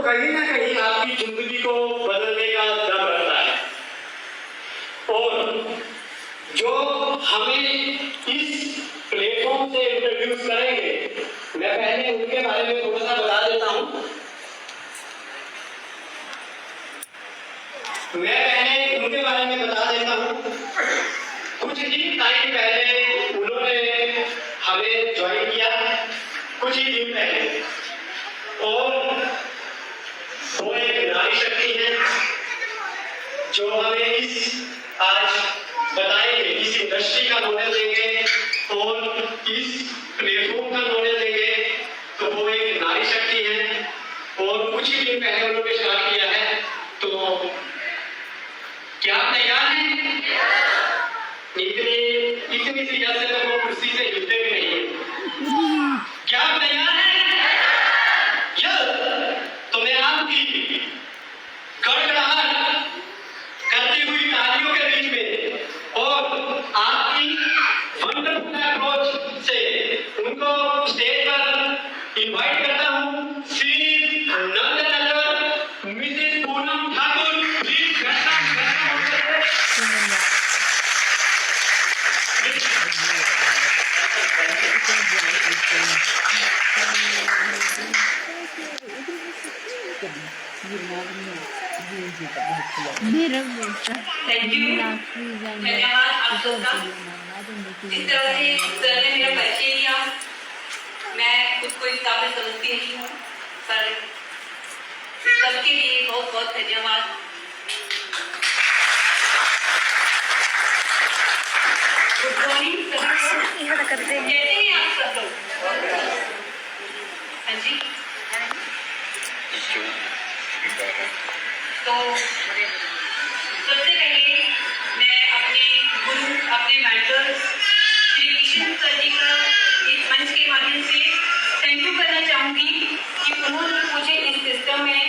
कहीं ना कहीं आपकी जिंदगी को बदलने का दम रहता है। और जो हमें इस प्लेटफॉर्म से इंट्रोड्यूस करेंगे, मैं पहले उनके बारे में थोड़ा सा बता देता हूँ। कुछ ही टाइम पहले उन्होंने हमें ज्वाइन किया, कुछ ही दिन पहले, और वो एक नारी शक्ति है जो हमें इस आज बताएंगे, इस इंडस्ट्री का नॉलेज देंगे और इस प्लेटफॉर्म का नॉलेज देंगे। तो वो एक नारी शक्ति है और कुछ ही दिन पहले उन्होंने स्टार्ट किया है। तो क्या आप तैयार हैं? इतनी सी याद से वो कुर्सी से हिलते भी नहीं है। क्या आप तैयार हैं? यस। तो मैं आपकी गड़गड़ाहट करती हुई तालियों के बीच में और आपकी वंडरफुल अप्रोच से उनको स्टेज पर इनवाइट करता हूं। Shri Nand Nagar Mrs Poonam Thakur, please thank you, धन्यवाद आप सबका। जिस तरह से सर ने मेरा परिचय दिया, मैं खुद को इस काबिल समझती नहीं हूँ, पर सबके लिए बहुत बहुत धन्यवाद। गुड मॉर्निंग सभी को, कैसे हैं आप सब लोग? हाँ जी, तो सबसे पहले मैं अपने गुरु, अपने मेंटर श्री किशन सर जी का इस मंच के माध्यम से थैंक यू करना चाहूँगी कि उन्होंने मुझे इस सिस्टम में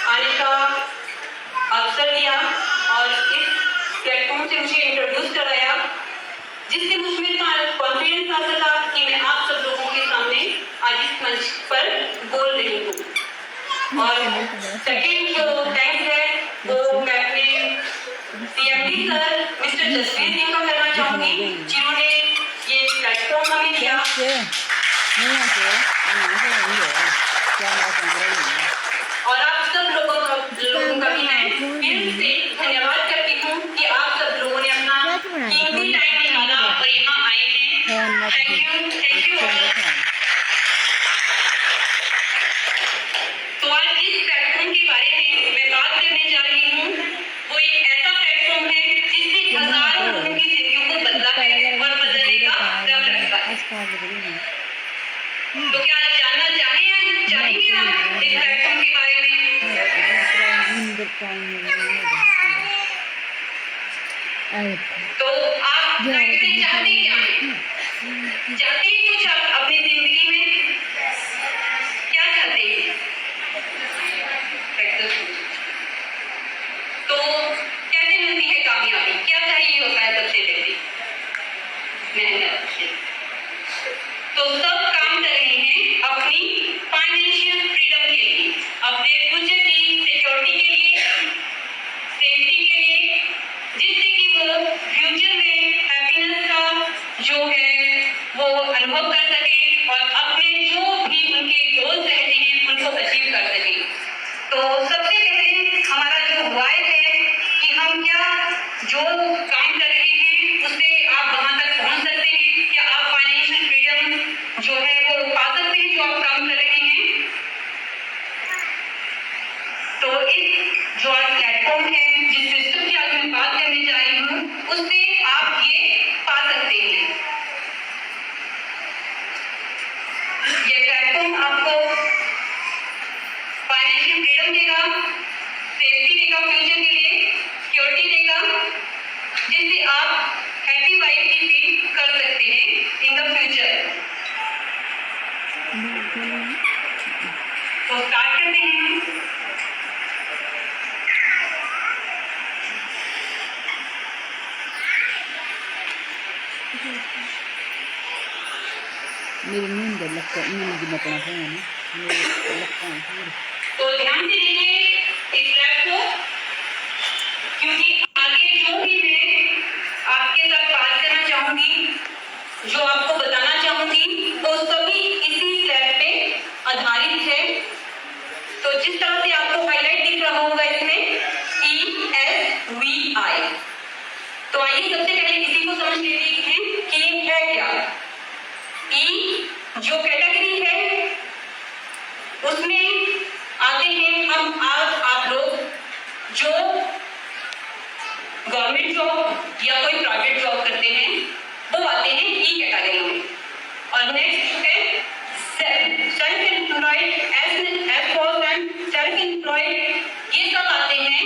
आने का अवसर दिया और इस प्लेटफॉर्म से मुझे इंट्रोड्यूस कराया, जिससे मुझमें कॉन्फिडेंस आ सका कि मैं आप सब लोगों के सामने आज इस मंच पर बोल रही हूँ। और सेकंड जो थैंक्स है वो मैं अपने CMD sir mister Jasvir Singh का करना चाहूँगी, जिन्होंने ये प्लेटफॉर्म हमें दिया। और आप सब लोगों का भी मैं फिर से धन्यवाद करती हूँ कि आप सब लोगों ने अपना कीमती टाइम निकाला और यहाँ आए हैं। Thank you all. तो आज इस प्लेटफॉर्म के बारे में मैं बात करने जा रही हूँ। वो एक ऐसा प्लेटफॉर्म है जिसने हजारों लोगों की जिंदगियों को बदला है और बदलने का दम रखा है। तो क्या आज जानना चाहेंगे आप इस प्लेटफॉर्म के बारे में? तो आप चाहते क्या हैं? चाहते हैं कुछ आप अपनी जिंदगी में क्या चाहते हैं? तो कैसे मिलती है कामयाबी? क्या चाहिए होता है सबसे पहले? मेहनत। तो सब काम कर रहे हैं अपनी फाइनेंशियल फ्रीडम के लिए, अपने फ्यूचर की सिक्योरिटी के लिए, सेफ्टी के लिए, जिससे कि वो फ्यूचर में हैप्पीनेस का जो है वो अनुभव कर सके और अपने जो भी उनके गोल्स रहते हैं उनको अचीव कर सके। तो सबसे पहले हमारा जो वाई है कि हम क्या जो काम कर रहे हैं उससे आप वहां तक पहुंच सकते हैं, क्या आप फाइनेंशियल फ्रीडम जो है वो पा सकते हैं जो आप काम कर रहे हैं। तो इस जो आज प्लेटफॉर्म है, जिस सिस्टम की आज मैं बात करने जा रही हूँ, उससे आप ये पा सकते हैं। ये प्लेटफॉर्म आपको फाइनेंशियल फ्रीडम देगा, सेफ्टी देगा फ्यूचर के लिए, सिक्योरिटी देगा, जिससे आप हैप्पी लाइफ की लीड कर सकते हैं इन द फ्यूचर। तो स्टार्ट करते हैं। मेरे नींद लगता है, नींद लगना है ना, मेरे लगता है। तो ध्यान से देखिए इस स्लैब को, क्योंकि आगे जो भी मैं आपके साथ बात करना चाहूंगी, जो आपको बताना चाहूंगी, वो सभी इसी स्लैब पे आधारित है। तो जिस तरह से आपको हाईलाइट दिख रहा होगा इसमें ESVI, तो आइए सबसे पहले इसी को समझ लेते हैं कि ये है क्या। ई जो कैटेगरी है उसमें आते हैं हम आप लोग जो गवर्नमेंट जॉब या कोई प्राइवेट जॉब करते हैं, वो आते हैं ई कैटेगरी में। और नेक्स्ट है सेल्फ एम्प्लॉयड, सेल्फ एम्प्लॉयड, ये सब आते हैं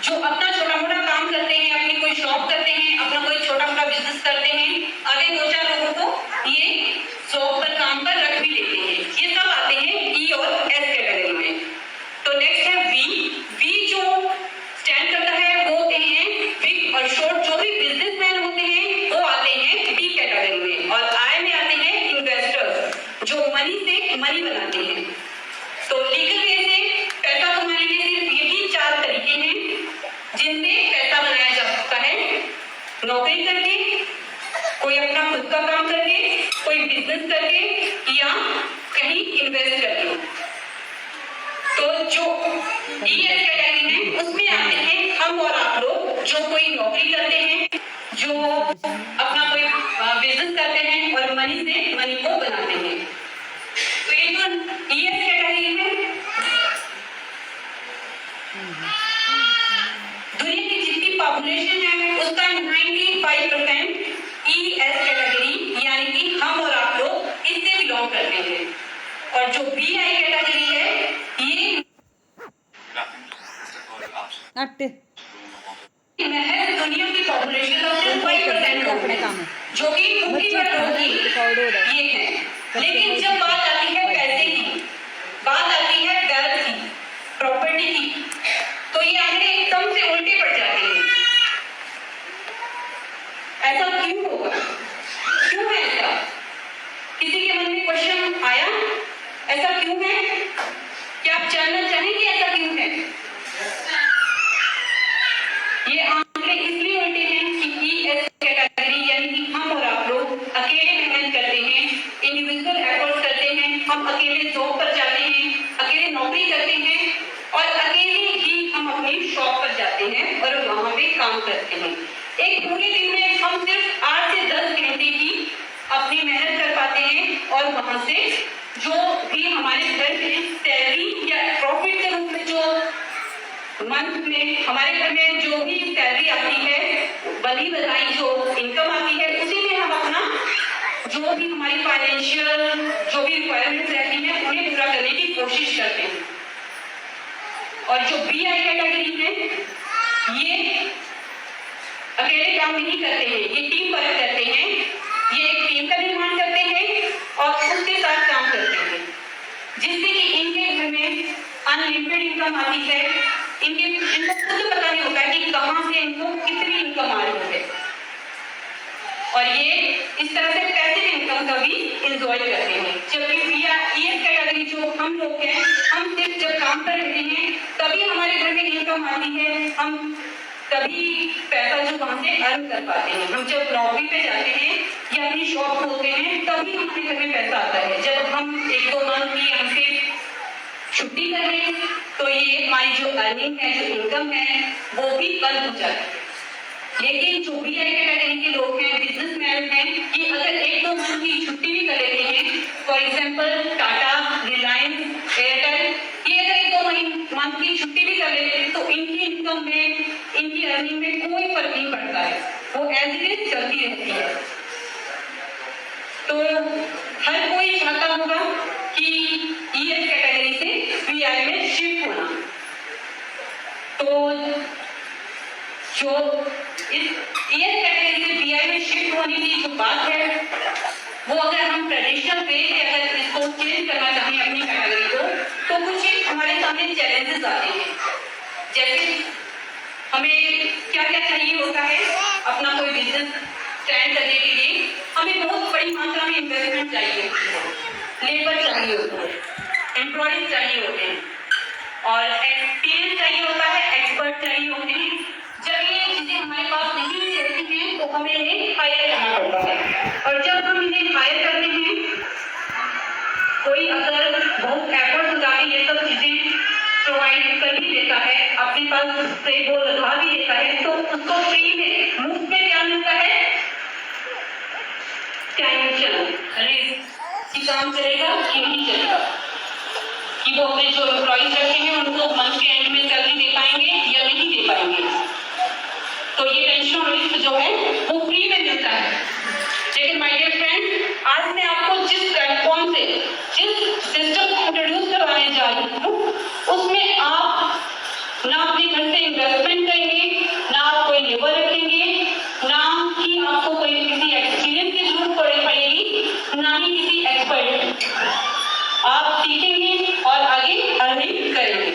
जो अपना छोटा मोटा काम करते हैं, अपनी कोई शॉप करते हैं, अपना कोई छोटा मोटा बिजनेस करते हैं, आगे दो चार लोगों को ये शॉप पर काम पर रख भी लेते हैं, ये सब आते हैं ई और एस कैटेगरी में। तो नेक्स्ट है वी जो स्टैंड करता है वो होते हैं बिग और शॉर्ट, जो भी बिजनेसमैन होते हैं वो आते हैं बी कैटेगरी में। और आई में आते हैं इन्वेस्टर्स, जो मनी से मनी बनाते हैं। तो लीगल वे से पैसा कमाने के सिर्फ यही चार तरीके हैं जिनसे पैसा बनाया जा सकता है: नौकरी करके, कोई अपना खुद का काम करके, कोई बिजनेस करके, या कहीं इन्वेस्ट करके। तो जो ES कैटेगरी है उसमें आते हैं हम और आप लोग जो कोई नौकरी करते हैं, जो अपना कोई बिजनेस करते हैं और मनी से मनी को बनाते हैं। तो ये जो ES कैटेगरी है, दुनिया की जितनी पॉपुलेशन है उसका 95% ES कैटेगरी यानी कि हम और आप लोग इससे बिलोंग करते हैं। और जो BI कैटेगरी है ये महज दुनिया की पॉपुलेशन का सिर्फ 5% लोग हैं जो कि मुख्य रोगी ये है। लेकिन जब बात आती है पैसे की, बात आती है वेल्थ की, प्रॉपर्टी की, तो ये आंकड़े एकदम से उल्टे पड़ जाते हैं। ऐसा क्यों होगा? क्यों है ऐसा? किसी के मन में क्वेश्चन आया ऐसा क्यों है? क्या आप जानना चाहेंगे ऐसा क्यों है? ये आंकड़े इसलिए उल्टे हैं कि ES कैटेगरी यानी कि हम और आप लोग अकेले मेहनत करते हैं, इंडिविजुअल एफर्ट करते हैं, हम अकेले जॉब पर जाते हैं, अकेले नौकरी करते हैं और अकेले ही हम अपनी शॉप पर जाते हैं और वहां पे काम करते हैं। एक पूरे दिन में हम सिर्फ 8 से 10 घंटे ही अपनी मेहनत कर पाते हैं और वहां से जो भी हमारे घर में सैलरी या प्रॉफिट के रूप में जो मंथ में हमारे घर में जो भी सैलरी आती है, बड़ी बधाई जो इनकम आती है, उसी में हम अपना जो भी हमारी फाइनेंशियल जो भी रिक्वायरमेंट्स रहती हैं उन्हें पूरा करने की कोशिश करते हैं। और जो BI कैटेगरी है ये अकेले काम नहीं करते हैं, ये टीम वर्क करते हैं, ये एक टीम का निर्माण करते हैं और उसके साथ काम करते हैं, जिससे कि इनके घर में अनलिमिटेड इनकम आती है। इनको खुद पता नहीं होता कि कहां से इनको कितनी इनकम आ रही है और ये इस तरह से पैसिव इनकम का भी एंजॉय करते हैं। जबकि ES कैटेगरी जो हम लोग हैं, हम सिर्फ जब काम कर रहे हैं तभी हमारे घर में इनकम आती है, हम तभी पैसा जो वहां से अर्न कर पाते हैं। हम जब नौकरी पे जाते हैं या अपनी शॉप खोलते हैं तभी हमारे घर में पैसा आता है। जब हम 1-2 मंथ की हमसे छुट्टी कर लें तो ये हमारी जो अर्निंग है, जो इनकम है, वो भी बंद हो जाती है। लेकिन जो BI कैटेगरी के लोग हैं, बिजनेसमैन हैं, ये अगर 1-2 मंथ की छुट्टी भी कर लेते हैं, for example Tata, Reliance, Airtel, ये अगर 1-2 मंथ की छुट्टी भी कर लेते हैं तो इनकी इनकम में, इनकी अर्निंग में कोई फर्क नहीं पड़ता है, वो एज इट इज चलती रहती है। तो हर कोई चाहता होगा कि ES कैटेगरी से BI में शिफ्ट होना। तो जो इस ES कैटेगरी से BI में शिफ्ट होने की जो बात है, वो अगर हम ट्रेडिशनल वे से अगर इसको चेंज करना चाहें अपनी कैटेगरी को, तो कुछ हमारे सामने चैलेंजेस आते हैं। जैसे हमें क्या क्या चाहिए होता है अपना कोई बिजनेस स्टैंड करने के लिए, हमें बहुत बड़ी मात्रा में इन्वेस्टमेंट चाहिए होती है, लेबर चाहिए होता है, एम्प्लॉयज चाहिए होते हैं। और एक्सपीरियंस चाहिए होता है, एक्सपर्ट चाहिए होते हैं। जब ये चीजें हमारे पास नहीं रहती हैं तो हमें इन्हें हायर करना पड़ता है, और जब हम इन्हें हायर करते हैं, कोई अगर बहुत एफर्ट लगा के ये सब चीजें प्रोवाइड कर भी देता है, अपने पास से वो लगा भी देता है, तो उसको फ्री में मुफ्त में क्या मिलता है? टेंशन। अरे कि काम चलेगा कि नहीं चलेगा, कि वो अपने जो एम्प्लॉइज रखे हैं उनको मंथ के एंड में सैलरी दे पाएंगे या नहीं दे पाएंगे। तो ये टेंशन और रिस्क जो है वो फ्री में मिलता है। लेकिन माय डियर फ्रेंड, आज मैं आपको जिस प्लेटफॉर्म से, जिस सिस्टम को इंट्रोड्यूस करवाने जा रही हूँ, उसमें आप ना अपने घर से इन्वेस्टमेंट करेंगे, ना आप कोई लेबर रखेंगे, ना ही आपको कोई किसी एक्सपीरियंस की जरूरत पड़ेगी, ना ही किसी एक्सपर्ट। आप सीखेंगे और आगे अर्निंग करेंगे।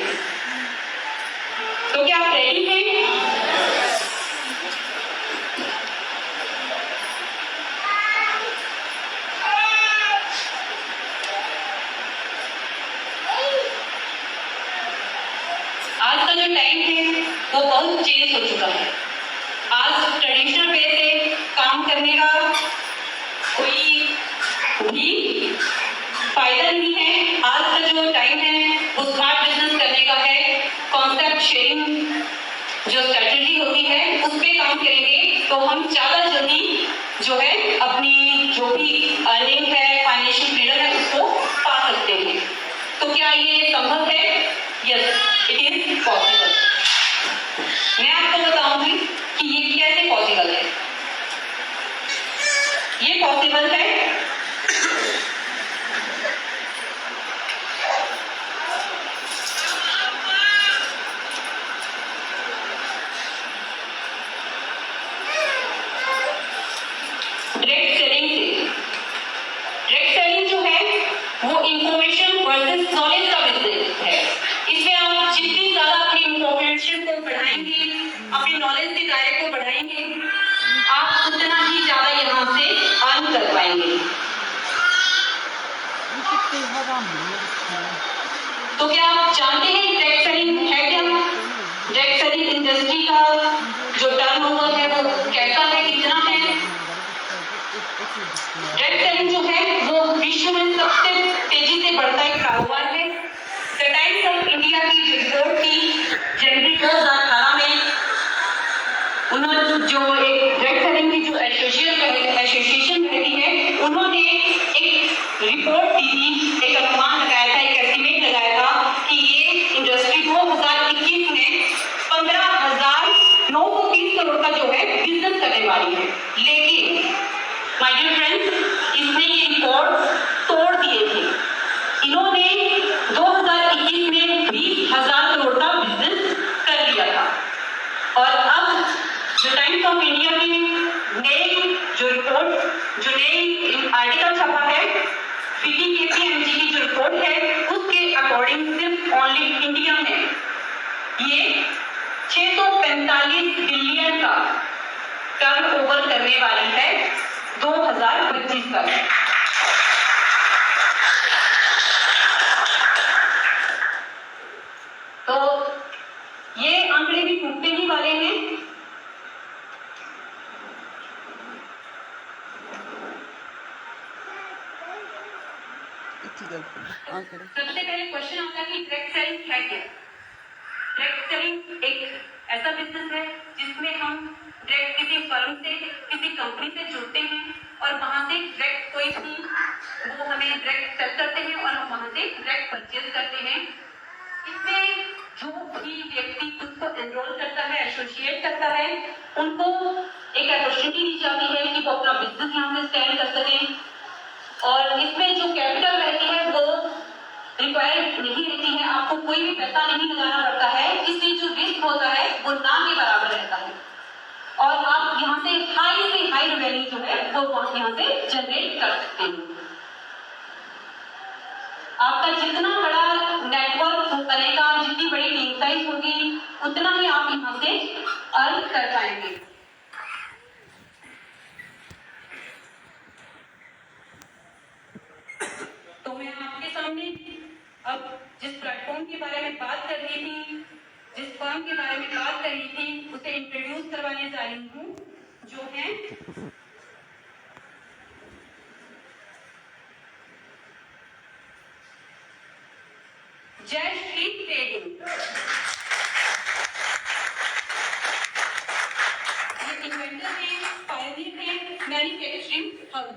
तो क्या आप रेडी हैं? आज का जो टाइम है वो बहुत चेंज हो चुका है। आज ट्रेडिशनल वे से काम करने का कोई भी फायदा नहीं है। आज का जो टाइम है वो स्मार्ट बिजनेस करने का है। कॉन्सेप्ट शेयरिंग जो स्ट्रेटजी होती है उस पे काम करेंगे तो हम ज्यादा जल्दी जो है अपनी जो भी अर्निंग है, फाइनेंशियल फ्रीडम है, उसको पा सकते हैं। तो क्या ये संभव है? Yes, it is possible. मैं आपको बताऊंगी कि ये कैसे पॉसिबल है। ये पॉसिबल है डायरेक्ट सेलिंग से। डायरेक्ट सेलिंग जो है वो इंफॉर्मेशन वर्सेस नॉलेज का बिजनेस है। इसमें आप जितनी ज्यादा अपनी इंफॉर्मेशन को बढ़ाएंगे, अपनी नॉलेज के दायरे को बढ़ाएंगे, आप उतना ही ज्यादा यहाँ से अर्न कर पाएंगे। तो क्या आप जानते हैं डायरेक्ट सेलिंग है क्या? डायरेक्ट सेलिंग इंडस्ट्री का जो टर्नओवर है वो कैसा है, कितना है? डायरेक्ट सेलिंग जो है वो विश्व में सबसे तेजी से बढ़ता एक कारोबार है। द टाइम्स ऑफ इंडिया की जो रिपोर्ट थी जनवरी 2018 में, उन्होंने जो एक डायरेक्ट सेलिंग की जो एसोसिएशन रहती है, उन्होंने एक रिपोर्ट दी थी, एक अनुमान लगाया था, एक एस्टिमेट लगाया था कि ये इंडस्ट्री 2021 में 15,930 करोड़ का जो है बिजनेस करने वाली है। लेकिन माय डियर फ्रेंड्स, इसने ये रिकॉर्ड तोड़ दिए थे। इन्होंने 2021 में 20,000 करोड़ का बिजनेस कर लिया था। और अब जो टाइम्स ऑफ इंडिया की नई जो रिपोर्ट, जो नई आर्टिकल छपा है, BDKPMG की जो रिपोर्ट है, उसके अकॉर्डिंग सिर्फ ओनली इंडिया में ये 645 बिलियन का टर्नओवर करने वाली है 2025 तक। तो ये आंकड़े भी टूटने ही वाले हैं। सबसे पहले क्वेश्चन आता है कि डायरेक्ट सेलिंग है क्या? डायरेक्ट सेलिंग एक ऐसा बिजनेस है जिसमें हम डायरेक्ट किसी फर्म से, किसी कंपनी से जुड़ते हैं और वहां से डायरेक्ट कोई भी वो हमें डायरेक्ट सेल करते हैं और हम वहां से डायरेक्ट परचेज करते हैं। इसमें जो भी व्यक्ति खुद को एनरोल करता है, एसोसिएट करता है, उनको एक अपॉर्चुनिटी दी जाती है कि वो अपना बिजनेस यहाँ से स्टैंड कर सकें। और इसमें जो कैपिटल रहती है वो रिक्वायर्ड नहीं रहती है, आपको कोई भी पैसा नहीं लगाना पड़ता है, इसलिए जो रिस्क होता है वो ना के बराबर रहता है। और आप यहाँ से हाई रेवेन्यू जो है वो यहाँ से जनरेट कर सकते हैं। आपका जितना बड़ा नेटवर्क बनेगा, जितनी बड़ी टीम साइज होगी, उतना ही आप यहाँ से अर्न कर पाएंगे। तो मैं आपके सामने अब जिस प्लेटफॉर्म के बारे में बात कर रही रही थी, जिस फर्म के बारे में बात कर रही थी, उसे इंट्रोड्यूस करवाने जा रही हूँ, जो है जय श्री ट्रेडिंग। ये इन्वेंटर है, पायनियर है, मैन्युफैक्चरिंग हाउस है।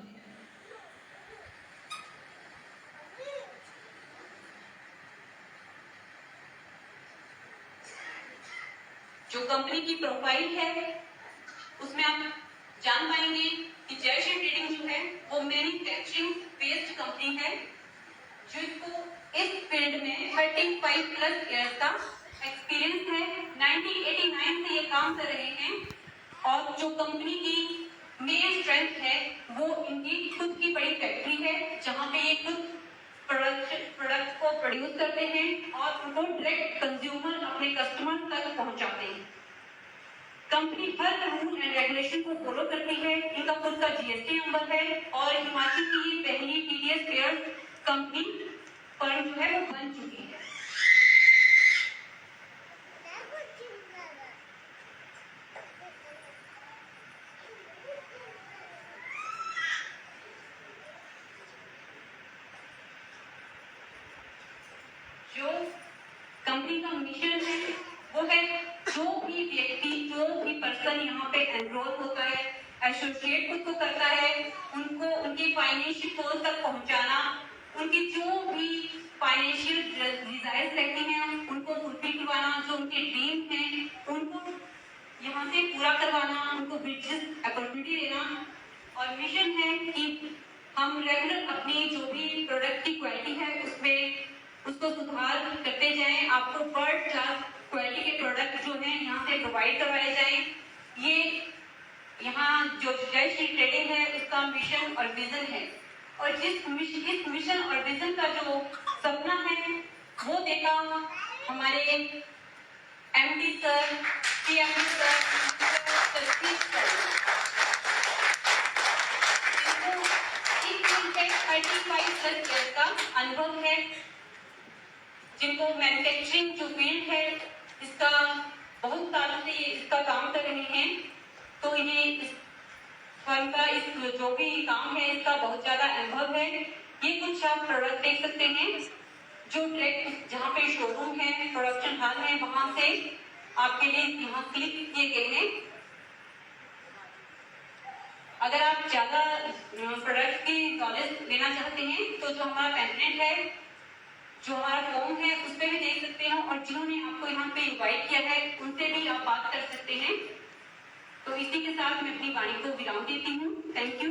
जो कंपनी की प्रोफाइल है उसमें आप जान पाएंगे कि जय श्री ट्रेडिंग जो है वो मैन्युफैक्चरिंग बेस्ड कंपनी है, जिसको इस फील्ड में 35 प्लस ईयर्स का एक्सपीरियंस है। 1989 से ये काम कर रहे हैं और जो कंपनी की मेन स्ट्रेंथ है वो इनकी खुद की बड़ी फैक्ट्री है, जहाँ पे ये खुद प्रोडक्ट को प्रोड्यूस करते हैं और उनको डायरेक्ट कंज्यूमर अपने कस्टमर तक पहुंचाते हैं। Company her rule and regulation को फॉलो करती है। इनका खुद का जीएसटी नंबर है और हिमाचल की ये पहली टीडीएस फेयर कंपनी फर्म जो है वो बन चुकी है। जो कंपनी का मिशन है वो है जो भी व्यक्ति, जो भी पर्सन यहाँ पे एनरोल होता है, एसोसिएट खुद को करता है, उनको उनके फाइनेंशियल गोल तक पहुंचाना, उनकी जो भी फाइनेंशियल डिजायर्स रहती हैं उनको फुलफिल करवाना, जो उनके ड्रीम हैं उनको यहाँ से पूरा करवाना, उनको बिजनेस अपॉर्चुनिटी देना। और मिशन है कि हम रेगुलर अपनी जो भी प्रोडक्ट की क्वालिटी है उसमें उसको सुधार करते जाएं। आपको फर्स्ट क्लास क्वालिटी के प्रोडक्ट जो हैं यहाँ से प्रोवाइड करवाए जाएं। ये यहाँ जो जय श्री ट्रेडिंग है उसका मिशन और विजन है, और इस मिशन और विजन का जो सपना है वो देखा हमारे MD sir, PMD sir, Jagdish sir. इनको 35 प्लस ईयर का अनुभव है, जिनको मैन्युफैक्चरिंग जो फील्ड है इसका बहुत सालों से ये इसका काम कर रहे हैं, तो इन्हें इस फर्म का इस जो भी काम है इसका बहुत ज्यादा अनुभव है। ये कुछ आप प्रोडक्ट देख सकते हैं जो डायरेक्ट जहाँ पे शोरूम है, प्रोडक्शन हॉल है, वहां से आपके लिए यहाँ क्लिक किए गए हैं। अगर आप ज्यादा प्रोडक्ट की नॉलेज लेना चाहते हैं तो जो हमारा पैम्फलेट है, जो हमारा फॉर्म है उस पर भी देख सकते हैं, और जिन्होंने आपको यहाँ पे इनवाइट किया है उनसे भी आप बात कर सकते हैं। तो इसी के साथ मैं अपनी वाणी को विराम देती हूँ। Thank you.